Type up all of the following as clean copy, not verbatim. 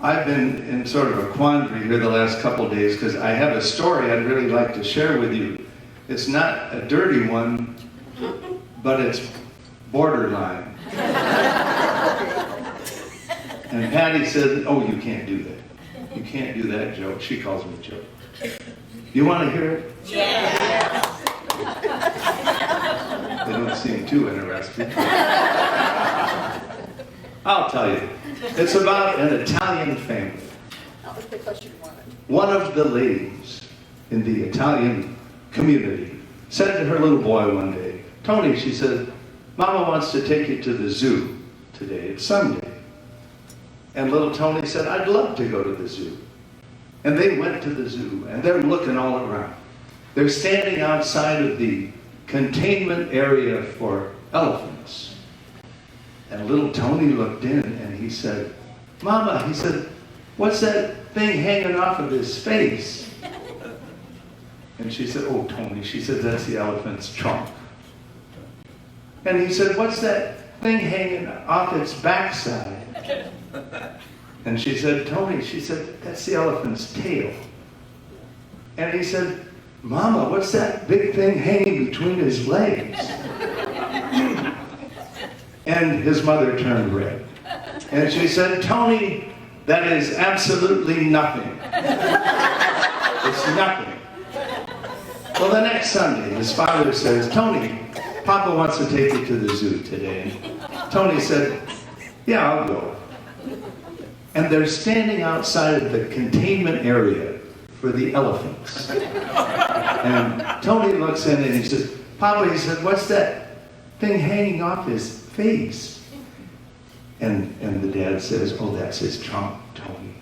I've been in sort of a quandary here the last couple of days because I have a story I'd really like to share with you. It's not a dirty one, but it's borderline. And Patty said, "Oh, you can't do that. You can't do that, Joe." She calls me Joe. You want to hear it? Yeah. They don't seem too interested. I'll tell you. It's about an Italian family. That was because you wanted. One of the ladies in the Italian community said to her little boy one day, "Tony," she said, "Mama wants to take you to the zoo today. It's Sunday." And little Tony said, "I'd love to go to the zoo." And they went to the zoo, and they're looking all around. They're standing outside of the containment area for elephants. And little Tony looked in, and he said, "Mama," he said, "what's that thing hanging off of his face?" And she said, "Oh, Tony," she said, "that's the elephant's trunk." And he said, "What's that thing hanging off its backside?" And she said, "Tony," she said, "that's the elephant's tail." And he said, "Mama, what's that big thing hanging between his legs?" And his mother turned red. And she said, "Tony, that is absolutely nothing. It's nothing." Well, the next Sunday, his father says, "Tony, Papa wants to take you to the zoo today." And Tony said, "Yeah, I'll go." And they're standing outside of the containment area for the elephants. And Tony looks in and he says, "Papa," he said, "what's that thing hanging off his face?" And the dad says, "Oh, that's his trunk, Tony."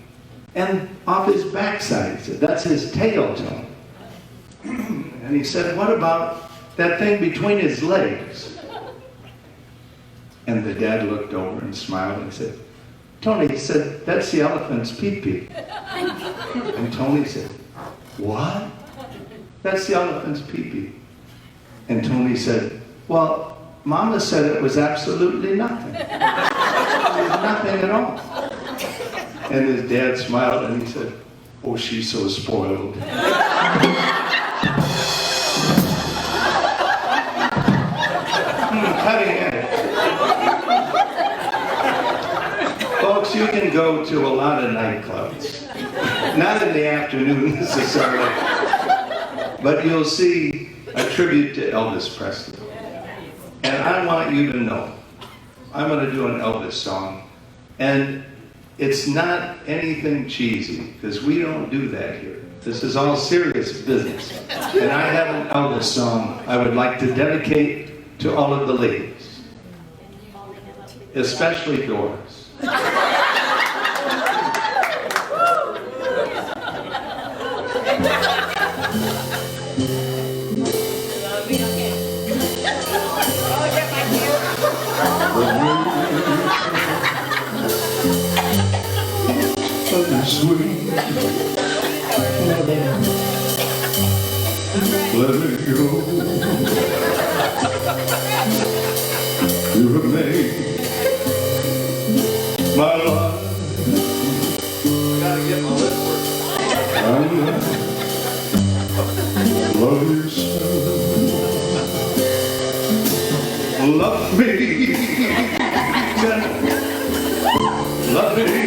And off his backside, he said, "That's his tail, Tony." And he said, "What about that thing between his legs?" And the dad looked over and smiled and said, "Tony," he said, "that's the elephant's pee-pee." And Tony said, "What?" "That's the elephant's pee-pee." And Tony said, "Well, Mama said it was absolutely nothing. It was nothing at all." And his dad smiled and he said, "Oh, she's so spoiled." Cutting edge. Folks, you can go to a lot of nightclubs. Not in the afternoon necessarily, but you'll see a tribute to Elvis Presley. And I want you to know, I'm going to do an Elvis song, and it's not anything cheesy, because we don't do that here. This is all serious business. And I have an Elvis song I would like to dedicate to all of the ladies, especially Doris. Sweet, let it go. You have made my life. I gotta get my lip working. Love you so. Love me. Love me.